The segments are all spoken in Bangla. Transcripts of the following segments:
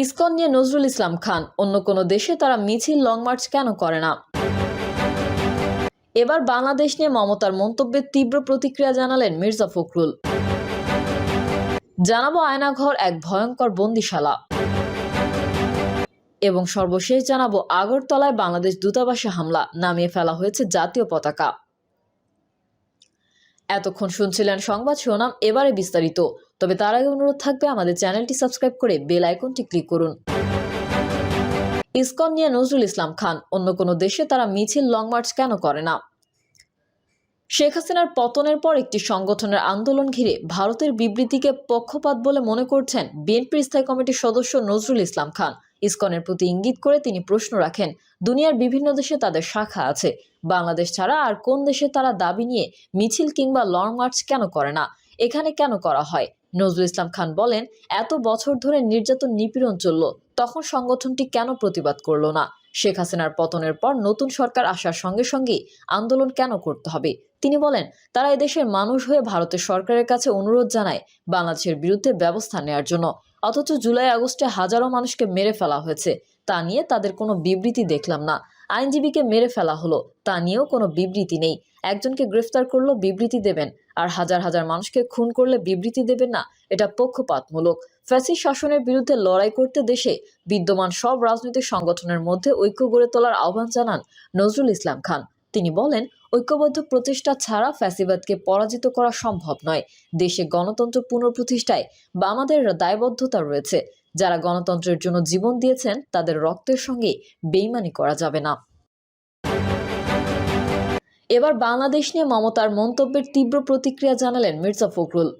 ইসকন নিয়ে নজরুল ইসলাম খান, অন্য কোনো দেশে তারা মিছিল লং মার্চ কেন করে না? এবার বাংলাদেশ নিয়ে মমতার মন্তব্যে তীব্র প্রতিক্রিয়া জানালেন মির্জা ফখরুল। জানাবো আয়নাঘর এক ভয়ঙ্কর বন্দিশালা, এবং সর্বশেষ জানাবো আগরতলায় বাংলাদেশ দূতাবাসে হামলা, নামিয়ে ফেলা হয়েছে জাতীয় পতাকা। এতক্ষণ শুনছিলেন সংবাদ শিরোনাম, এবারে বিস্তারিত। তবে তার আগে অনুরোধ থাকবে আমাদের চ্যানেলটি সাবস্ক্রাইব করে বেল আইকনটি ক্লিক করুন। ইসকন নিয়ে নজরুল ইসলাম খান, অন্য কোনো দেশে তারা মিছিল লং মার্চ কেন করে না? শেখ হাসিনার পতনের পর একটি সংগঠনের আন্দোলন ঘিরে ভারতের বিবৃতিকে পক্ষপাত বলে মনে করছেন বিএনপির স্থায়ী কমিটির সদস্য নজরুল ইসলাম খান। ইসকনের প্রতি ইঙ্গিত করে তিনি প্রশ্ন রাখেন, দুনিয়ার বিভিন্ন দেশে তাদের শাখা আছে, বাংলাদেশ ছাড়া আর কোন দেশে তারা দাবি নিয়ে মিছিল কিংবা লং মার্চ কেন করে না, এখানে কেন করা হয়? নজরুল ইসলাম খান বলেন, এত বছর ধরে নির্যাতন নিপীড়ন চলল, তখন সংগঠনটি কেন প্রতিবাদ করলো না? শেখ হাসিনার পতনের পর নতুন সরকার আসার সঙ্গে সঙ্গে আন্দোলন কেন করতে হবে? তিনি বলেন, তারা এদেশের মানুষ হয়ে ভারতের সরকারের কাছে অনুরোধ জানায় বাংলাদেশের বিরুদ্ধে ব্যবস্থা নেওয়ার জন্য, অথচ জুলাই আগস্টে হাজারো মানুষকে মেরে ফেলা হয়েছে, তা নিয়ে তাদের কোনো বিবৃতি দেখলাম না। আইনজীবীকে মেরে ফেলা হলো, তা নিয়েও কোনো বিবৃতি নেই। একজনকে গ্রেফতার করলো বিবৃতি দেবেন, আর হাজার হাজার মানুষকে খুন করলে বিবৃতি দেবেন না? এটা পক্ষপাতমূলক। ফ্যাসিস্ট শাসনের বিরুদ্ধে লড়াই করতে দেশে বিদ্যমান সব রাজনৈতিক সংগঠনের মধ্যে ঐক্য গড়ে তোলার আহ্বান জানান নজরুল ইসলাম খান। তিনি বলেন, ঐক্যবদ্ধ প্রচেষ্টা ছাড়া ফ্যাসিবাদকে পরাজিত করা সম্ভব নয়। দেশে গণতন্ত্র পুনঃপ্রতিষ্ঠায় আমাদের দায়বদ্ধতা রয়েছে। যারা গণতন্ত্রের জন্য জীবন দিয়েছেন তাদের রক্তের সঙ্গে বেইমানি করা যাবে না। এবার বাংলাদেশ নিয়ে মমতার মন্তব্যের তীব্র প্রতিক্রিয়া জানালেন মির্জা ফখরুল।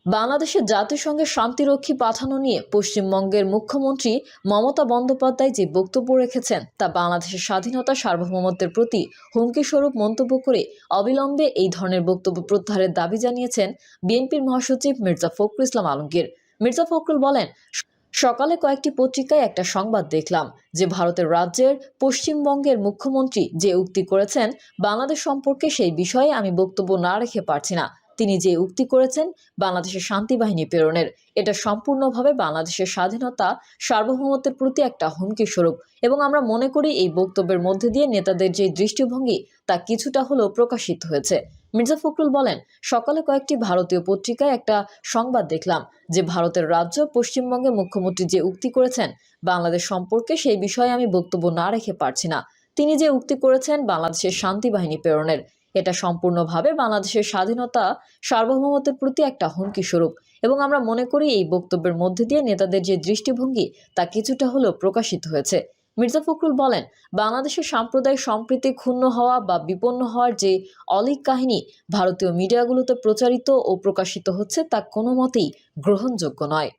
বাংলাদেশের জাতিসংঘে শান্তিরক্ষী পাঠানো নিয়ে পশ্চিমবঙ্গের মুখ্যমন্ত্রী মমতা বন্দ্যোপাধ্যায় যে বক্তব্য রেখেছেন তা বাংলাদেশের স্বাধীনতা সার্বভৌমত্বের প্রতি হুমকি স্বরূপ মন্তব্য করে অবিলম্বে এই ধরনের বক্তব্য প্রত্যাহারের দাবি জানিয়েছেন বিএনপির মহাসচিব মির্জা ফখরুল ইসলাম আলমগীর। মির্জা ফখরুল বলেন, সকালে কয়েকটি পত্রিকায় একটা সংবাদ দেখলাম যে ভারতের রাজ্যের পশ্চিমবঙ্গের মুখ্যমন্ত্রী যে উক্তি করেছেন বাংলাদেশ সম্পর্কে, সেই বিষয়ে আমি বক্তব্য না রেখে পারছি না। তিনি যে উক্তি করেছেন বাংলাদেশের শান্তি বাহিনী প্রেরণের, এটা সম্পূর্ণভাবে বাংলাদেশের স্বাধীনতা সার্বভৌমত্বের প্রতি একটা হুমকি স্বরূপ, এবং আমরা মনে করি এই বক্তব্যের মধ্যে দিয়ে নেতাদের যে দৃষ্টিভঙ্গি তা কিছুটা হলেও প্রকাশিত হয়েছে। মির্জা ফখরুল বলেন, সকালে কয়েকটি ভারতীয় পত্রিকায় একটা সংবাদ দেখলাম যে ভারতের রাজ্য পশ্চিমবঙ্গের মুখ্যমন্ত্রী যে উক্তি করেছেন বাংলাদেশ সম্পর্কে, সেই বিষয়ে আমি বক্তব্য না রেখে পারছি না। তিনি যে উক্তি করেছেন বাংলাদেশের শান্তি বাহিনী প্রেরণের, এটা সম্পূর্ণভাবে বাংলাদেশের স্বাধীনতা সার্বভৌমত্বের প্রতি একটা হুমকি স্বরূপ, এবং আমরা মনে করি এই বক্তব্যের মধ্যে দিয়ে নেতাদের যে দৃষ্টিভঙ্গি তা কিছুটা হলেও প্রকাশিত হয়েছে। মির্জা ফখরুল বলেন, বাংলাদেশের সাম্প্রদায়িক সম্প্রীতি ক্ষুণ্ণ হওয়া বা বিপন্ন হওয়ার যে অলীক কাহিনী ভারতীয় মিডিয়াগুলোতে প্রচারিত ও প্রকাশিত হচ্ছে তা কোনো মতেই গ্রহণযোগ্য নয়।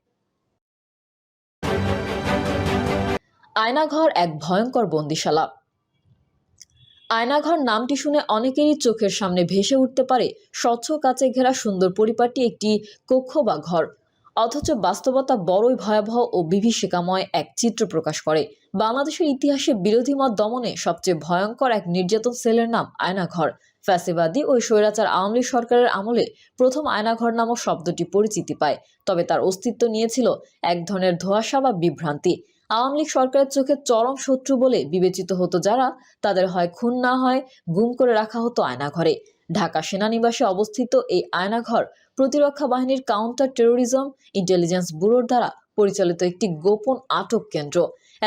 আয়নাঘর এক ভয়ঙ্কর বন্দিশালা। আয়নাঘর নামটি শুনে অনেকেরই চোখের সামনে ভেসে উঠতে পারে স্বচ্ছ কাচে ঘেরা সুন্দর পরিপাটি একটি কক্ষ বা ঘর, অথচ বাস্তবতা বড়ই ভয়াবহ ও বিভীষিকাময় এক চিত্র প্রকাশ করে। বাংলাদেশের ইতিহাসে বিরোধী মত দমনে সবচেয়ে ভয়ঙ্কর এক নির্যাতন সেলের নাম আয়নাঘর। ফ্যাসিবাদী ও স্বৈরাচার আওয়ামী লীগ সরকারের আমলে প্রথম আয়নাঘর নামক শব্দটি পরিচিতি পায়, তবে তার অস্তিত্ব নিয়েছিল এক ধরনের ধোঁয়াশা বা বিভ্রান্তি। আওয়ামী লীগ সরকারের চোখে চরম শত্রু বলে বিবেচিত হতো যারা, তাদের হয় খুন না হয় গুম করে রাখা হতো আয়নাঘরে। ঢাকা সেনানিবাসে অবস্থিত এই আয়নাঘর প্রতিরক্ষা বাহিনীর কাউন্টার টেরোরিজম ইন্টেলিজেন্স ব্যুরোর দ্বারা পরিচালিত একটি গোপন আটক কেন্দ্র।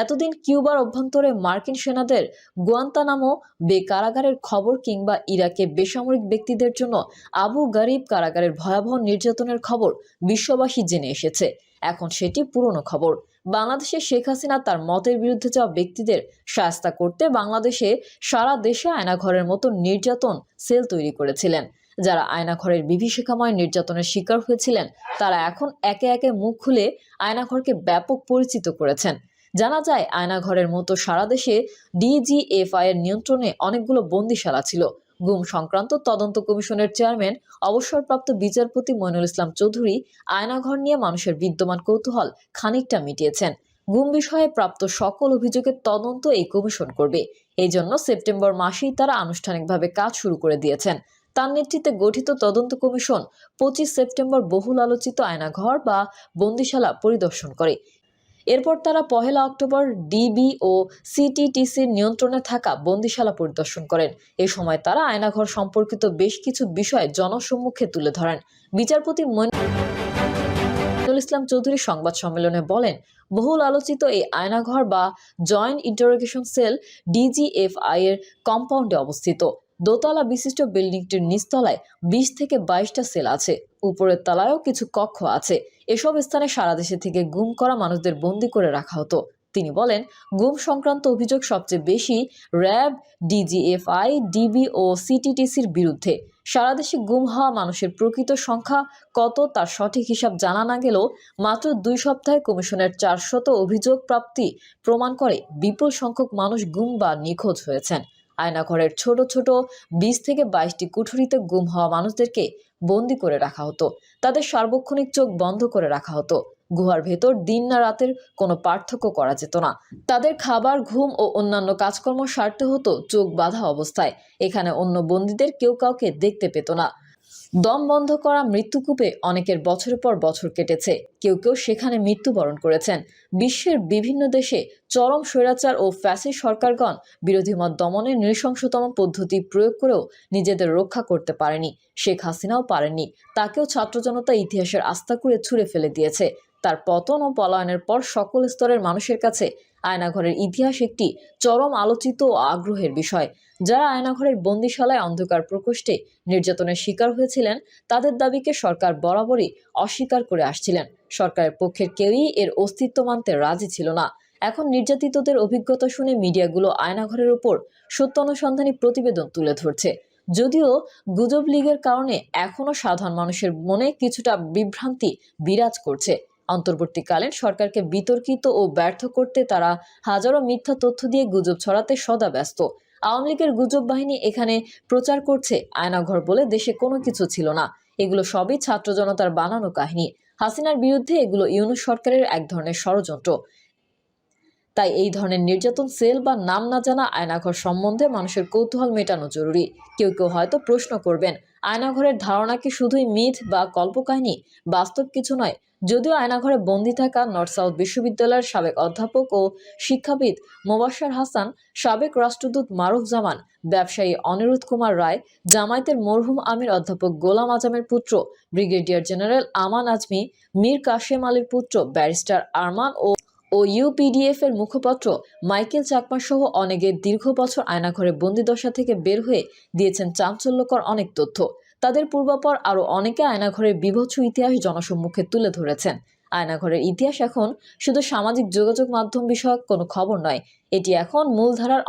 এতদিন কিউবার অভ্যন্তরে মার্কিন সেনাদের গুয়ান্তানামো বে কারাগারের খবর কিংবা ইরাকে বেসামরিক ব্যক্তিদের জন্য আবু গারিব কারাগারের ভয়াবহ নির্যাতনের খবর বিশ্ববাসী জেনে এসেছে। এখন সেটি পুরনো খবর। বাংলাদেশে শেখ হাসিনা তার মতের বিরুদ্ধে যাওয়া ব্যক্তিদের শায়েস্তা করতে বাংলাদেশে সারা দেশে আয়নাঘরের মতো নির্যাতন সেল তৈরি করেছিলেন। যারা আয়নাঘরের বিভীষিকাময় নির্যাতনের শিকার হয়েছিলেন তারা এখন একে একে মুখ খুলে আয়নাঘরকে ব্যাপক পরিচিত করেছেন। জানা যায়, আয়নাঘরের মতো সারা দেশে ডিজিএফআই এর নিয়ন্ত্রণে অনেকগুলো বন্দিশালা ছিল। গুম সংক্রান্ত তদন্ত কমিশনের চেয়ারম্যান অবসরপ্রাপ্ত বিচারপতি মইনুল ইসলাম চৌধুরী আয়নাঘর নিয়ে মানুষের বিদ্যমান কৌতূহল খানিকটা মিটিয়েছেন। গুম বিষয়ে প্রাপ্ত সকল অভিযোগের তদন্ত এই কমিশন করবে। এই জন্য সেপ্টেম্বর মাসেই তারা আনুষ্ঠানিকভাবে কাজ শুরু করে দিয়েছেন। তার নেতৃত্বে গঠিত তদন্ত কমিশন 25 সেপ্টেম্বর বহুল আলোচিত আয়নাঘর বা বন্দিশালা পরিদর্শন করে। এরপর তারা 1 অক্টোবর ডিবি ও সিটিটিসির নিয়ন্ত্রণে থাকা বন্দিশালা পরিদর্শন করেন। এ সময় তারা আয়নাঘর সম্পর্কিত বেশ কিছু বিষয় জনসম্মুখে তুলে ধরেন। বিচারপতি মইনুল ইসলাম চৌধুরী সংবাদ সম্মেলনে বলেন, বহুল আলোচিত এই আয়নাঘর বা জয়েন্ট ইন্টারোগেশন সেল ডিজিএফআই এর কম্পাউন্ডে অবস্থিত। দোতলা বিশিষ্ট বিল্ডিংটির নিচতলায় 20 থেকে 22টা সেল আছে। উপরের তলায়ও কিছু কক্ষ আছে। এসব স্থানে সারা দেশে থেকে গুম করা মানুষদের বন্দী করে রাখা হতো। তিনি বলেন, গুম সংক্রান্ত অভিযোগ সবচেয়ে বেশি র্যাব, ডিজিএফআই, ডিবি ও সিটিটিসির বিরুদ্ধে। সারা দেশে গুম হওয়া মানুষের প্রকৃত সংখ্যা কত তার সঠিক হিসাব জানা না গেলেও মাত্র 2 সপ্তাহে কমিশনের 400 অভিযোগ প্রাপ্তি প্রমাণ করে বিপুল সংখ্যক মানুষ গুম বা নিখোঁজ হয়েছেন। আয়নাঘরের ছোট ছোট 20 থেকে 22টি কুঠুরিতে গুম হওয়া মানুষদেরকে বন্দী করে রাখা হতো। তাদের সার্বক্ষণিক চোখ বন্ধ করে রাখা হতো। গুহার ভেতর দিন না রাতের কোনো পার্থক্য করা যেত না। তাদের খাবার, ঘুম ও অন্যান্য কাজকর্ম সারতে হতো চোখ বাঁধা অবস্থায়। এখানে অন্য বন্দীদের কেউ কাউকে দেখতে পেত না। দম বন্ধ করা মৃত্যুকূপে অনেকের বছরের পর বছর কেটেছে। কেউ কেউ সেখানে মৃত্যুবরণ করেছেন। বিশ্বের বিভিন্ন দেশে চরম স্বৈরাচার ও ফ্যাসিস্ট সরকারগণ বিরোধী মত দমনের নৃশংসতম পদ্ধতি প্রয়োগ করেও নিজেদের রক্ষা করতে পারেনি। শেখ হাসিনাও পারেননি। তাকেও ছাত্র জনতা ইতিহাসের আস্তাকুড়ে ছুঁড়ে ফেলে দিয়েছে। তার পতন ও পলায়নের পর সকল স্তরের মানুষের কাছে আয়নাঘরের ইতিহাস একটি চরম আলোচিত ও আগ্রহের বিষয়। যারা আয়নাঘরের বন্দিশালায় অন্ধকার প্রকোষ্ঠে নির্যাতনের শিকার হয়েছিলেন, তাদের দাবিকে সরকার বরাবরই অস্বীকার করে আসছিলেন। সরকারের পক্ষের কেউই এর অস্তিত্ব মানতে রাজি ছিল না। এখন নির্যাতিতদের অভিজ্ঞতা শুনে মিডিয়াগুলো আয়নাঘরের উপর সত্য অনুসন্ধানী প্রতিবেদন তুলে ধরছে। যদিও গুজব লীগের কারণে এখনো সাধারণ মানুষের মনে কিছুটা বিভ্রান্তি বিরাজ করছে। অন্তর্বর্তীকালীন সরকারকে বিতর্কিত ও ব্যর্থ করতে তারা হাজারো মিথ্যা তথ্য দিয়ে গুজব ছড়াতে সদা ব্যস্ত। আওয়ামী লীগের গুজব বাহিনী এখানে প্রচার করছে আয়নাঘর বলে দেশে কোনো কিছু ছিল না। এগুলো সবই ছাত্র জনতার বানানো কাহিনী। হাসিনার বিরুদ্ধে এগুলো ইউনূস সরকারের এক ধরনের ষড়যন্ত্র। তাই এই ধরনের নির্যাতন সেল বা নাম না জানা আয়নাঘর সম্বন্ধে মানুষের কৌতূহল মেটানো জরুরি। কেউ কেউ হয়তো প্রশ্ন করবেন, আয়নাঘরের ধারণা কি শুধুই মিথ বা কল্পকাহিনী, বাস্তব কিছু নয়? যদিও আয়নাঘরে বন্দী থাকা নর্থ সাউথ বিশ্ববিদ্যালয়ের সাবেক অধ্যাপক ও শিক্ষাবিদ মোবাশ্বের হাসান, সাবেক রাষ্ট্রদূত মারুফ জামান, ব্যবসায়ী অনিরুদ্ধ কুমার রায়, জামায়াতের মরহুম আমির অধ্যাপক গোলাম আজমের পুত্র ব্রিগেডিয়ার জেনারেল আমান আজমি, মীর কাশেম আলীর পুত্র ব্যারিস্টার আরমান ও ইউপিডিএফ এর মুখপাত্র মাইকেল চাকমা সহ অনেকে দীর্ঘ বছর আয়নাঘরে বন্দিদশা থেকে বের হয়ে দিয়েছেন চাঞ্চল্যকর অনেক তথ্য। তাদের পূর্বাপর আরও অনেকে আয়নাঘরের বীভৎস ইতিহাস জনসম্মুখে তুলে ধরেছেন। আয়নাঘরের ইতিহাস এখন শুধু সামাজিক যোগাযোগ মাধ্যম বিষয়ক কোনো খবর নয়। এটি এখন মূলধারার